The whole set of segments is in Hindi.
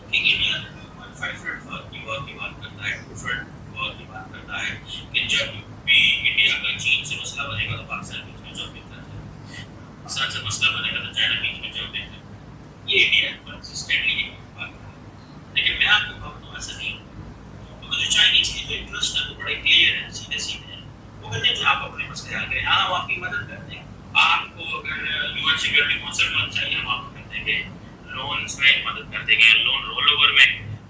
कि India one five front war की बात करता है, टू फ्रंट वॉर की बात करता है कि जब भी इंडिया का चीन से मसला बनेगा तो पाकिस्तान बीच में जंप करता है, पाकिस्तान से मसला बनेगा तो चाइना बीच में जंप करता है। ये इंडिया कंसिस्टेंटली बात करता है। लेकिन मैं आपको कहूँ ऐसा नहीं, क्योंकि जो चाइनीज की जो इंटरेस्ट है वो बड़े क्लियर है, सीधे सीधे हैं। वो कहते हैं कि आप अपने मसले हल करें, हाँ हम आपकी मदद करते हैं, आपको अगर यूएन सिक्योरिटी काउंसिल में चाहिए हम आपको कर देंगे, लोन्स में मदद कर देंगे, लोन रोल ओवर में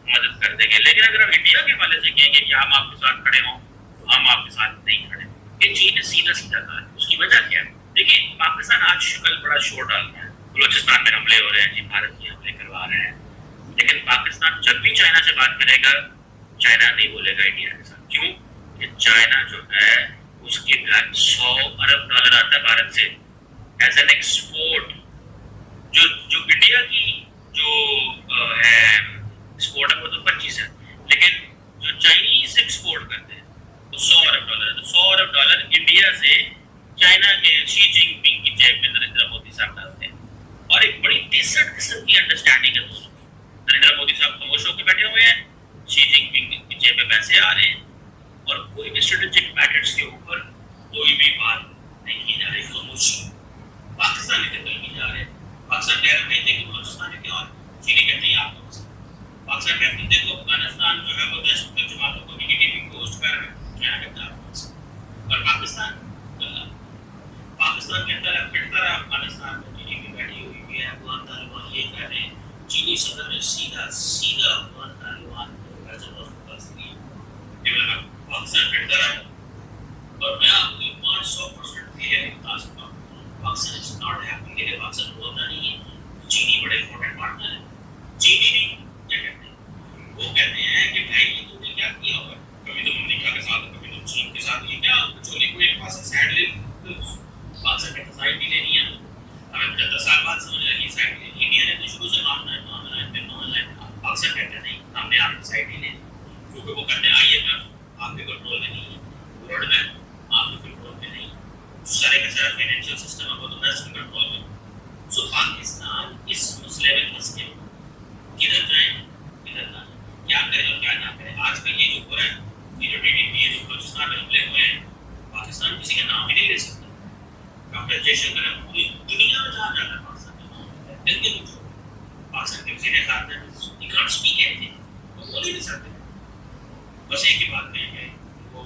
मदद कर देंगे। लेकिन अगर हम इंडिया के वाले से कहेंगे कि हम आपके साथ खड़े हों तो हम आपके साथ नहीं खड़े। ये चीन ने सीधा सीधा कहा है। उसकी वजह क्या है? देखिए पाकिस्तान आज कल बड़ा शोर डाल रहा है, बलूचिस्तान में हमले हो रहे हैं जी, भारत की हमले करवा रहे हैं, लेकिन पाकिस्तान जब भी चाइना से बात करेगा चाइना नहीं बोलेगा इंडिया के साथ। क्यों? कि चाइना जो है उसके घर 100 अरब डॉलर आता है भारत से एज एन एक्सपोर्ट। जो जो इंडिया की जो है एक्सपोर्ट है वो तो 25 है, लेकिन जो चाइनीज एक्सपोर्ट करते हैं वो 100 अरब डॉलर है। तो 100 अरब डॉलर इंडिया से चाइना के शी जिनपिंग की जेब में नरेंद्र मोदी साहब डालते हैं। और एक बड़ी डिसेंट किस्म की अंडरस्टैंडिंग है दोस्तों। नरेंद्र मोदी साहब खामोश होकर बैठे हुए हैं, शी जिनपिंग की जेब में पैसे आ रहे हैं और कोई भी स्ट्रेटेजिक मैटर्स के ऊपर कोई भी बात नहीं की जा रही, खामोशी। पाकिस्तान के दखल नहीं जा रहे, पाकिस्तान कह रहे थे कि बलूचिस्तान में क्या और चीनी कहते हैं आपको मसला। पाकिस्तान कहते हैं देखो अफगानिस्तान जो है वो दहशतगर्द जमातों को बीजेपी को होस्ट कर रहा है, क्या कहता है आपको मसला। और पाकिस्तान कहता है पिटता रहा अफगानिस्तान में बीजेपी बैठी हुई है, अफगान तालिबान ये कह रहे हैं। चीनी सदर ने सीधा सीधा अफगान तालिबान को गजब पाकिस्तान पिटता रहा। और मैं आपको 500% क्लियर बता सकता हूँ पाकिस्तान इज नॉट हैप्पी। लेकिन पाकिस्तान बोलता नहीं है चीनी बड़े इंपॉर्टेंट पार्टनर है। चीनी नहीं क्या कहते हैं, वो कहते हैं कि भाई ये तुमने क्या किया हुआ है, कभी तुम अमेरिका के साथ कभी तुम चीन के साथ, ये क्या चोली को एक पास साइड ले पाकिस्तान की साइड भी लेनी है। हमें 75 साल बाद समझ लगी साइड लेनी। इंडिया ने तो शुरू से ऑनलाइन पाकिस्तान कहते हैं नहीं हमने आपकी साइड ही लेनी, क्योंकि वो कहते हैं IMF आपके कंट्रोल में नहीं है, वर्ल्ड बैंक आपके कंट्रोल में नहीं, सारे का सारा फाइनेंशियल सिस्टम है वो तो वेस्ट कंट्रोल में। सो पाकिस्तान इस मसले में फंस गया, किधर जाए किधर ना, क्या करें और क्या ना करें। आजकल ये जो हो रहा है, ये जो TTP है, जो बलूचिस्तान में हमले हुए हैं, पाकिस्तान किसी का नाम ही नहीं ले सकता। डॉक्टर जयशंकर ने पूरी दुनिया में जहाँ जाकर पाकिस्तान का नाम दिल के पूछो, पाकिस्तान के किसी ने कहा था you can't speak anything, वो बोल ही नहीं सकते। बस एक ही बात कहेंगे, वो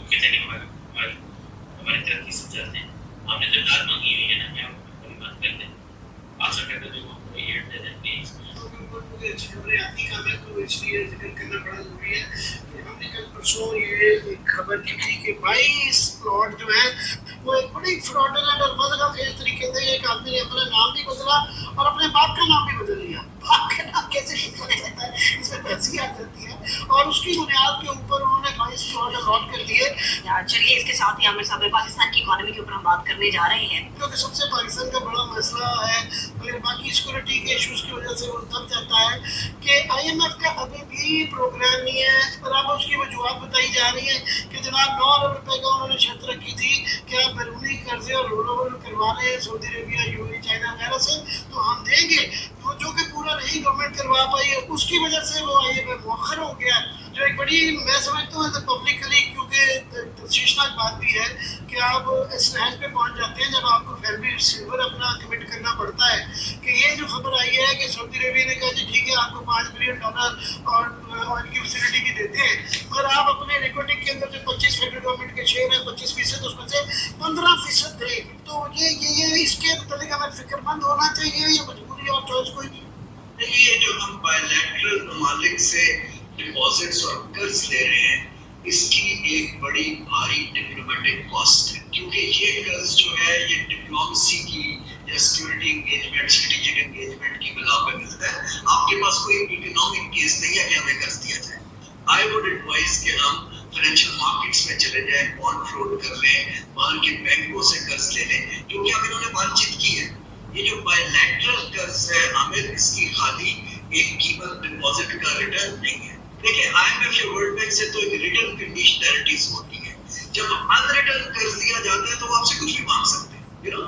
कहते हैं हमारी तरक्की से चलते हैं, हमने तो दाद मांगी हुई है ना, क्या कोई बात करते हैं पाकिस्तान कहते हैं हमको ये दे दें प्लीज। मुझे खबरें आती का मैं तो इसलिए जिक्र करना बड़ा जरूरी है कि हमने कल परसों ये एक खबर की थी कि 22 प्लॉट जो है वो एक बड़ी फ्रॉडलेंट और मज़ाक़ तरीके से एक आदमी ने अपना नाम भी बदला और अपने बाप का नाम भी बदल लिया। बाप का नाम कैसे बदल जाता है, इसमें पैसे आ जाती है और उसकी बुनियाद के ऊपर उन्होंने 22 प्लॉट अलॉट कर दिए। चलिए इसके साथ ही आमिर साहब पाकिस्तान की इकोनॉमी के ऊपर हम बात करने जा रहे हैं, क्योंकि सबसे पाकिस्तान का बड़ा मसला है और बाकी सिक्योरिटी के इश्यूज की वजह से वो तब जाता है कि IMF का अभी भी प्रोग्राम नहीं है। और अब उसकी वजूहत बताई जा रही है कि जनाब 9 अरब रुपए का उन्होंने शर्त रखी थी कि आप बैरूनी कर्जे और रोल ओवर करवा रहे हैं सऊदी अरेबिया, UAE, चाइना वगैरह से, तो हम देंगे, तो जो कि पूरा नहीं गवर्नमेंट करवा पाई है, उसकी वजह से वो IMF मुअख्खर हो गया, जो एक बड़ी मैं समझता हूँ पब्लिकली, क्योंकि तशवीशनाक बात भी है कि आप इस नहज पे पहुँच जाते हैं जब आपको फैमिली रिसीवर अपना कमिट करना पड़ता है कि ये जो खबर आई है कि सऊदी अरेबिया ने कहा जी ठीक है आपको $5 बिलियन और ऑयल की फैसिलिटी भी देते हैं, मगर आप अपने रिकॉर्डिंग के अंदर जो 25 फेडरल गवर्नमेंट के शेयर है 25% उसमें से 15% थे। तो ये इसके मतलब हमें फिक्रमंद होना चाहिए, ये मजबूरी और चॉइस कोई नहीं। ये जो हम बायलैटरल ममालिक से डिपॉजिट्स और कर्ज ले रहे हैं, इसकी एक बड़ी भारी डिप्लोमेटिक कॉस्ट है, क्योंकि ये कर्ज जो है ये डिप्लोमेसी की या सिक्योरिटी एंगेजमेंट, स्ट्रेटेजिक एंगेजमेंट की बिना पे मिलता है। आपके पास कोई इकोनॉमिक केस नहीं है कि हमें कर्ज दिया जाए। आई वुड एडवाइज कि हम फाइनेंशियल मार्केट्स में चले जाएं, बॉन्ड फ्लोट कर लें, वहां के बैंकों से कर्ज ले लें, क्योंकि अब इन्होंने बातचीत की है। ये जो बायलैटरल कर्ज है आमिर, इसकी खाली एक कीमत डिपॉजिट का रिटर्न नहीं है। देखिए IMF या वर्ल्ड बैंक से तो एक रिटर्न कंडीशनैलिटीज होती है, जब अनरिटर्न कर्ज दिया जाता है तो वो आपसे कुछ भी मांग सकते हैं, यू नो।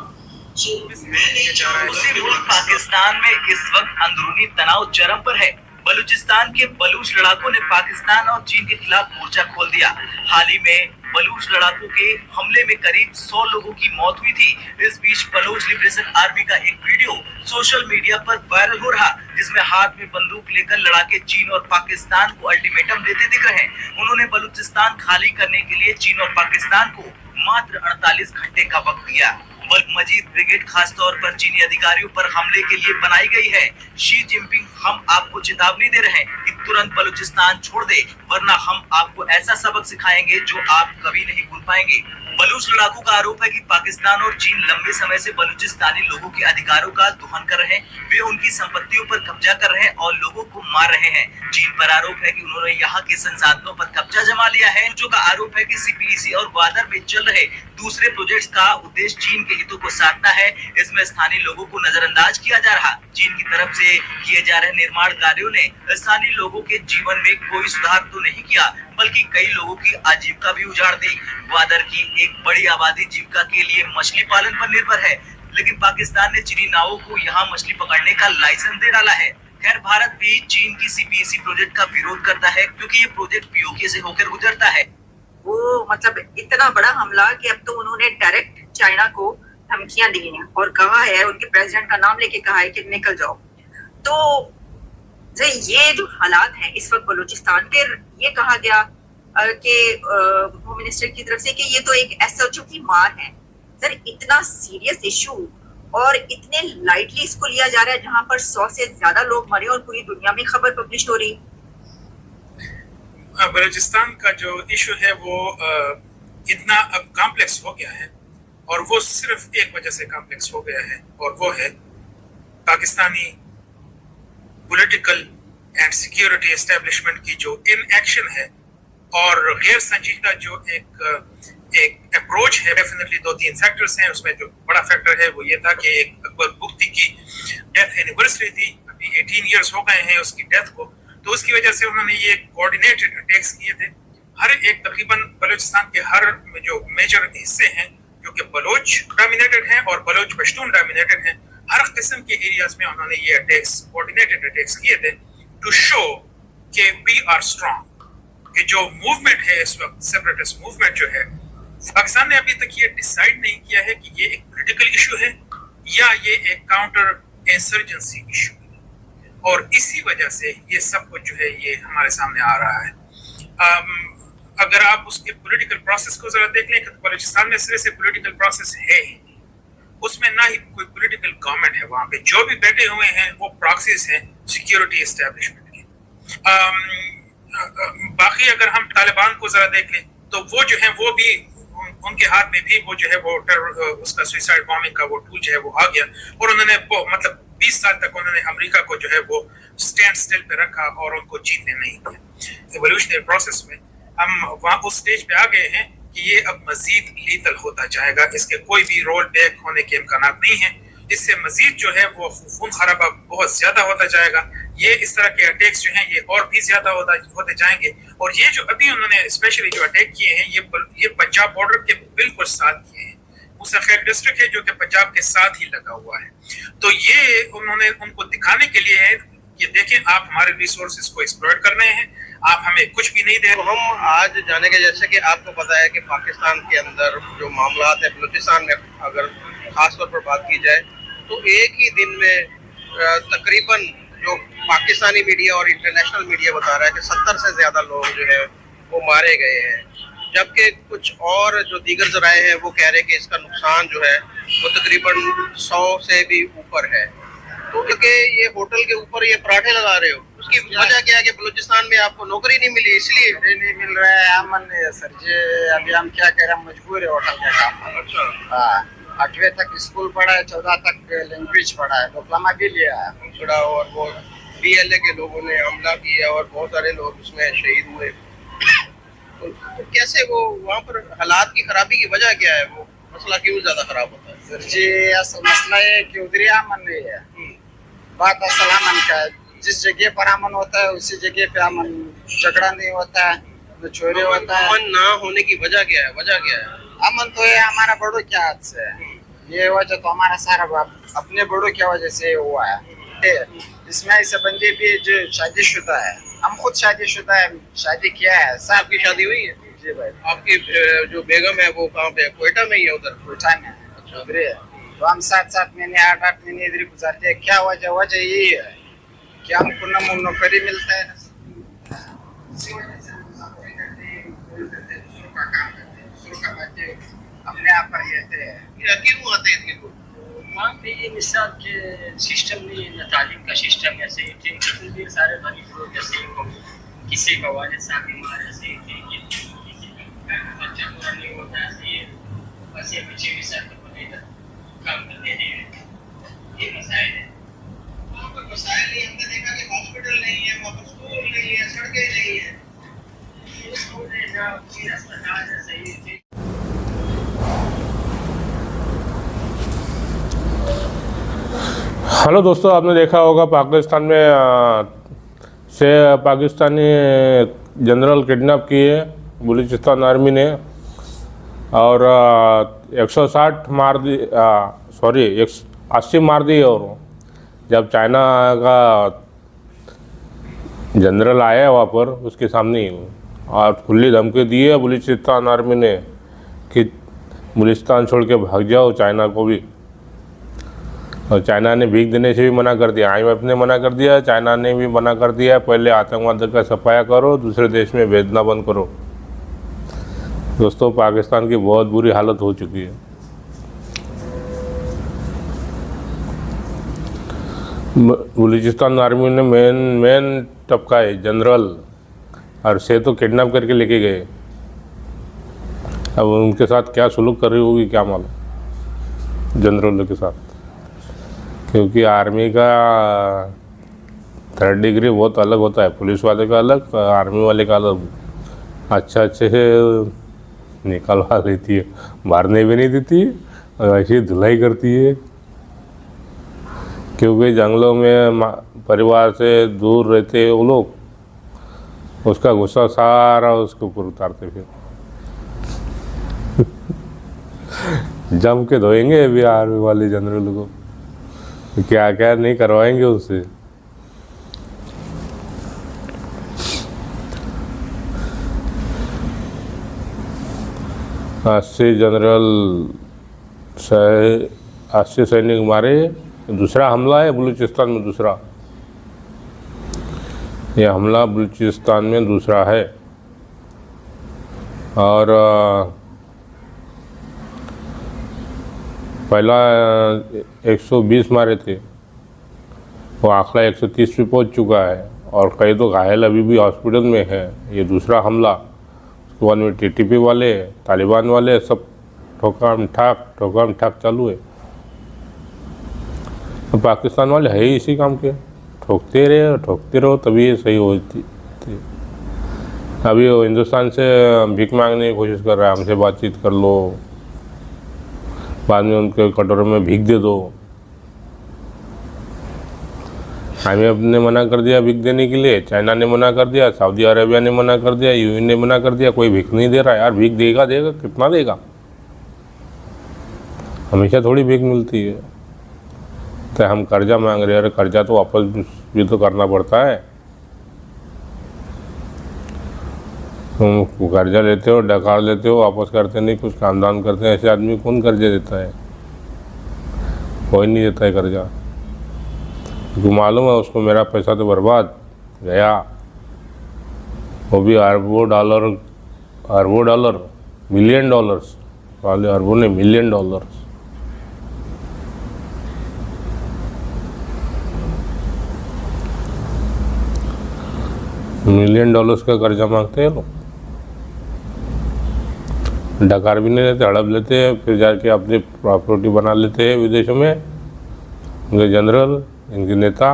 सो मैं नहीं चाहूंगा दूसरी मुल्क पाकिस्तान में इस वक्त अंदरूनी तनाव चरम पर है। बलूचिस्तान के बलूच लड़ाकों ने पाकिस्तान और चीन के खिलाफ मोर्चा खोल दिया। हाल ही में बलूच लड़ाकों के हमले में करीब 100 लोगों की मौत हुई थी। इस बीच बलूच लिबरेशन आर्मी का एक वीडियो सोशल मीडिया पर वायरल हो रहा, जिसमें हाथ में बंदूक लेकर लड़ाके चीन और पाकिस्तान को अल्टीमेटम देते दिख रहे हैं। उन्होंने बलूचिस्तान खाली करने के लिए चीन और पाकिस्तान को मात्र 48 घंटे का वक्त दिया। मजीद ब्रिगेड खासतौर पर चीनी अधिकारियों पर हमले के लिए बनाई गई है। शी जिनपिंग, हम आपको चेतावनी दे रहे हैं कि तुरंत बलूचिस्तान छोड़ दे, वरना हम आपको ऐसा सबक सिखाएंगे जो आप कभी नहीं भूल पाएंगे। बलूच लड़ाकों का आरोप है कि पाकिस्तान और चीन लंबे समय से बलूचिस्तानी लोगों के अधिकारों का दोहन कर रहे हैं। वे उनकी संपत्तियों पर कब्जा कर रहे हैं और लोगों को मार रहे हैं। चीन पर आरोप है कि उन्होंने यहाँ के संसाधनों पर कब्जा जमा लिया है। जो का आरोप है कि सीपीईसी और ग्वादर में चल रहे दूसरे प्रोजेक्ट्स का उद्देश्य चीन के हितों को साधना है। इसमें स्थानीय लोगों को नजरअंदाज किया जा रहा। चीन की तरफ से किए जा रहे निर्माण कार्यों ने स्थानीय लोगों के जीवन में कोई सुधार तो नहीं किया, बल्कि कई लोगों की आजीविका भी उजाड़ दी। ग्वादर की एक बड़ी आबादी जीविका के लिए मछली पालन पर निर्भर है, लेकिन पाकिस्तान ने चीनी नावों को यहाँ मछली पकड़ने का लाइसेंस दे डाला है। खैर, भारत भी चीन की सीपीईसी प्रोजेक्ट का विरोध करता है, क्योंकि ये प्रोजेक्ट पीओके से होकर गुजरता है। वो मतलब इतना बड़ा हमला कि अब तो उन्होंने डायरेक्ट चाइना को धमकियां दी हैं और कहा है, उनके प्रेसिडेंट का नाम लेके कहा है कि निकल जाओ। तो ये जो हालात हैं इस वक्त बलूचिस्तान के, ये कहा गया कि होम मिनिस्टर की तरफ से कि ये तो एक एसएचओ की मार है। सर, इतना सीरियस इशू और इतने लाइटली इसको लिया जा रहा है, जहां पर 100 से ज्यादा लोग मरे और पूरी दुनिया में खबर पब्लिश हो रही। बलूचिस्तान का जो इशू है वो इतना अब कॉम्प्लेक्स हो गया है, और वो सिर्फ एक वजह से कॉम्प्लेक्स हो गया है, और वो है Pakistani political and security establishment की जो इनएक्शन है और गैर संजीदा जो एक अप्रोच है। डेफिनेटली 2-3 फैक्टर्स हैं। उसमें जो बड़ा फैक्टर है वो ये था कि एक अकबर बुख्ती की डेथ एनिवर्सरी थी, अभी 18 ईयर्स हो गए हैं उसकी डेथ को, तो उसकी वजह से उन्होंने ये कोऑर्डिनेटेड अटैक्स किए थे। हर एक तकरीबन बलूचिस्तान के हर जो मेजर हिस्से हैं जो कि बलोच डोमिनेटेड हैं और बलोच पश्तून डोमिनेटेड हैं, हर किस्म के एरियाज में उन्होंने ये अटैक्स, कोऑर्डिनेटेड अटैक्स किए थे टू शो कि वी आर स्ट्रांग, कि जो मूवमेंट है इस वक्त, सेपरेटिस्ट मूवमेंट जो है, पाकिस्तान ने अभी तक ये डिसाइड नहीं किया है कि ये एक पॉलिटिकल इशू है या ये एक काउंटर इंसर्जेंसी इशू है, और इसी वजह से ये सब कुछ जो है ये हमारे सामने आ रहा है। अगर आप उसके पॉलिटिकल प्रोसेस को जरा देख लें, तो बलूचिस्तान में सिरे से पॉलिटिकल प्रोसेस है ही नहीं, उसमें ना ही कोई पॉलिटिकल गवर्नमेंट है। वहाँ पे जो भी बैठे हुए हैं वो प्रॉक्सीज हैं सिक्योरिटी एस्टेब्लिशमेंट के। बाकी अगर हम तालिबान को जरा देख लें तो वो जो है वो भी, उनके हाथ में भी वो जो है वो उसका सुसाइड बॉम्बिंग का वो टूल जो है वो आ गया, और उन्होंने मतलब 20 साल तक उन्होंने अमेरिका को जो है वो स्टैंड स्टिल पे रखा और उनको जीतने नहीं दिया। एवोल्यूशनरी प्रोसेस में हम वहाँ उस स्टेज पे आ गए हैं कि ये अब मजीद लीथल होता जाएगा, इसके कोई भी रोल बैक होने के इम्कान नहीं है। इससे मजीद जो है वो खून खराबा बहुत ज्यादा होता जाएगा। ये इस तरह के अटैक्स जो हैं ये और भी ज्यादा होते जाएंगे, और ये जो अभी उन्होंने स्पेशली जो अटैक किए हैं ये पंजाब बॉर्डर के बिल्कुल साथ किए हैं। मूसा खैर डिस्ट्रिक्ट है जो कि पंजाब के साथ ही लगा हुआ है, तो ये उन्होंने उनको दिखाने के लिए है कि देखें आप हमारे रिसोर्सेज को एक्सप्लॉइट कर रहे हैं, आप हमें कुछ भी नहीं दे। तो हम आज जाने के, जैसे कि आपको पता है कि पाकिस्तान के अंदर जो मामला है, बलूचिस्तान में अगर खास तौर पर बात की जाए तो एक ही दिन में तकरीबन जो पाकिस्तानी मीडिया और इंटरनेशनल मीडिया बता रहा है कि 70 से ज़्यादा लोग जो है वो मारे गए हैं, जबकि कुछ और जो दीगर जराए हैं वो कह रहे हैं कि इसका नुकसान जो है वो तकरीबन 100 से भी ऊपर है। तो क्योंकि ये होटल के ऊपर ये पराठे लगा रहे हो, उसकी वजह क्या है कि बलूचिस्तान में आपको नौकरी नहीं मिली, इसलिए नहीं मिल रहा है। अमन नहीं है सर जी, अभी हम क्या करें, मजबूर है होटल का काम। अच्छा, हाँ, 8वीं तक स्कूल पढ़ा है, 14 तक लैंग्वेज पढ़ा है, डिप्लोमा भी लिया है। और वो DLA के लोगों ने हमला किया और बहुत सारे लोग उसमें शहीद हुए। तो कैसे वो वहाँ पर हालात की खराबी की वजह क्या है, वो मसला क्यों ज्यादा खराब होता है? सर जी ऐसा मसला है कि उधर अमन नहीं है, बात असल अमन का है। जिस जगह पर अमन होता है उसी जगह पे अमन, झगड़ा नहीं होता है, न चोरी होता है। अमन ना होने की वजह क्या है? वजह क्या है? अमन तो ये हमारा बड़ों के हाथ से है, ये वजह तो हमारा सारा अपने बड़ों की वजह से हुआ है। इसमें ऐसे बंदे भी जो शादीशुदा है, हम खुद शादीशुदा है, शादी किया है, साहब आपकी शादी हुई है? जी भाई, आपकी जो बेगम है वो कहाँ पे है? कोयटा में ही है उधर? कोयटा में है, उधर है। तो हम 7-7 महीने 8-8 महीने इधर गुजारते हैं। क्या वजह यही है कि हमको नौकरी मिलता है, इसी वजह से हम नौकरी करते हैं, दूसरों का काम करते हैं, दूसरों का बातें अपने आप पर लेते हैं। ये क्यों आते हैं इतने लोग? वहाँ पे ये मिसाल के सिस्टम नहीं है, न तालीम का सिस्टम ऐसे ही थे, कितने देर सारे गरीब लोग जैसे किसी का वालिद साहब बीमार ऐसे ही थे, किसी का बच्चा पूरा नहीं होता ऐसे ही बस ये बच्चे भी सर को इधर काम करते हैं। ये मसाइल है। वहाँ पर मसाइल नहीं, हमने देखा कि हॉस्पिटल नहीं है, वहाँ पर स्कूल नहीं है, सड़कें नहीं है। ये स्कूल है ना, कोई अस्पताल है सही थे। हेलो दोस्तों, आपने देखा होगा पाकिस्तान में से पाकिस्तानी जनरल किडनैप किए बलूचिस्तान आर्मी ने और 160 मार दी, सॉरी 180 मार दिए। और जब चाइना का जनरल आया वहाँ पर उसके सामने ही और खुली धमकी दी है बलूचिस्तान आर्मी ने कि बलूचिस्तान छोड़ के भाग जाओ, चाइना को भी। और चाइना ने भीख देने से भी मना कर दिया, IMF ने मना कर दिया, चाइना ने भी मना कर दिया। पहले आतंकवाद का सफाया करो, दूसरे देश में भेजना बंद करो। दोस्तों, पाकिस्तान की बहुत बुरी हालत हो चुकी है। बलूचिस्तान आर्मी ने मेन तबका है जनरल और से तो किडनैप करके लेके गए। अब उनके साथ क्या सुलूक कर रही होगी क्या मालूम जनरलों के साथ, क्योंकि आर्मी का 3rd डिग्री बहुत अलग होता है, पुलिस वाले का अलग, आर्मी वाले का अलग। अच्छे से निकलवा लेती है, मारने भी नहीं देती और ऐसी धुलाई करती है, क्योंकि जंगलों में परिवार से दूर रहते हैं वो लोग, उसका गुस्सा सारा उसके ऊपर उतारते फिर जम के धोएंगे अभी आर्मी वाले जनरल को, क्या क्या नहीं करवाएंगे उससे। अस्सी सैनिक मारे। दूसरा हमला है बलूचिस्तान में, दूसरा यह हमला बलूचिस्तान में दूसरा है। और पहला 120 मारे थे, वो आंकड़ा 130 पे पहुंच चुका है और कई तो घायल अभी भी हॉस्पिटल में है। ये दूसरा हमला, उसके बाद में TTP वाले, तालिबान वाले सब ठोकम ठाक चालू है। तो पाकिस्तान वाले है ही इसी काम के, ठोकते रहो तभी ये सही होती। अभी वो हिंदुस्तान से भीख मांगने की कोशिश कर रहा है, हमसे बातचीत कर लो, बाद में उनके कटोरे में भीख दे दो। IMF ने मना कर दिया भीख देने के लिए, चाइना ने मना कर दिया, सऊदी अरेबिया ने मना कर दिया, UN ने मना कर दिया, कोई भीख नहीं दे रहा। यार भीख देगा कितना देगा, हमेशा थोड़ी भीख मिलती है। तो हम कर्जा मांग रहे हैं, अरे कर्जा तो वापस भी तो करना पड़ता है। तुम कर्जा लेते हो, डकार लेते हो, वापस करते नहीं, कुछ काम दाम करते हैं। ऐसे आदमी कौन कर्जा देता है? कोई नहीं देता है कर्जा, क्योंकि मालूम है उसको मेरा पैसा तो बर्बाद गया, वो भी अरबों डॉलर, मिलियन डॉलर्स वाले, अरबों ने मिलियन डॉलर्स। मिलियन डॉलर्स का कर्जा मांगते हैं लोग, डकार भी नहीं लेते, हड़प लेते हैं, फिर जाके अपनी प्रॉपर्टी बना लेते हैं विदेशों में। इनके जनरल, इनके नेता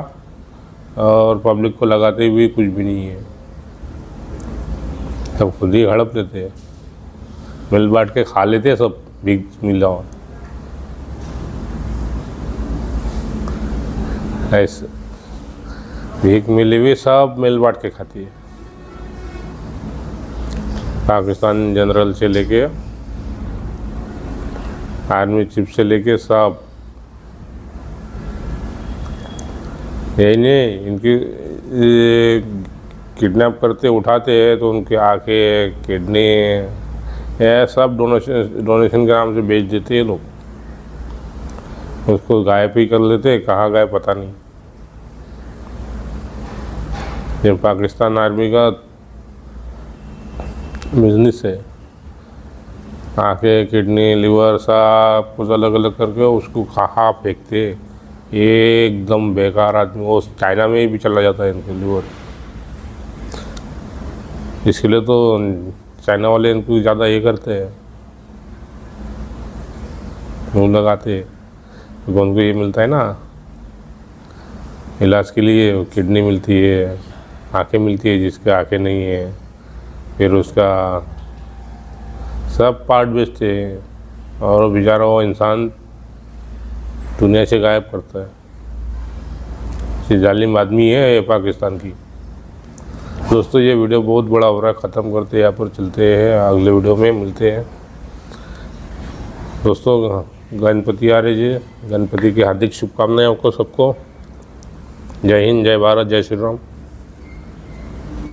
और पब्लिक को लगाते हुए कुछ भी नहीं है, सब खुद ही हड़प लेते हैं, मिल बांट के खा लेते हैं सब, भीख मिला हुआ ऐसे। भीख मिली हुई सब मिल बांट के खाती है। पाकिस्तान जनरल से लेके आर्मी चीफ से लेके सब यही नहीं, इनकी किडनैप करते उठाते हैं तो उनकी आँखें, किडनी, यह सब डोनेशन के नाम से बेच देते हैं लोग। उसको गायब ही कर लेते, कहाँ गए पता नहीं। ये पाकिस्तान आर्मी का बिजनेस है। आँखें, किडनी, लिवर सब कुछ अलग अलग करके उसको कहाँ फेंकते। ये एकदम बेकार आदमी, वो चाइना में भी चला जाता है इनके लिवर। इसके लिए तो चाइना वाले इनको ज़्यादा ये करते हैं, मुँह लगाते हैं, तो उनको ये मिलता है ना इलाज के लिए, किडनी मिलती है, आँखें मिलती है जिसके आँखें नहीं है, फिर उसका सब पार्ट बेचते हैं और बेचारा वो इंसान दुनिया से गायब करता है। ये जालिम आदमी है ये पाकिस्तान की। दोस्तों ये वीडियो बहुत बड़ा हो रहा है, ख़त्म करते हैं, यहाँ पर चलते हैं, अगले वीडियो में मिलते हैं। दोस्तों गणपति आ रहे जी, गणपति की हार्दिक शुभकामनाएं आपको सबको। जय हिंद, जय भारत, जय श्री राम।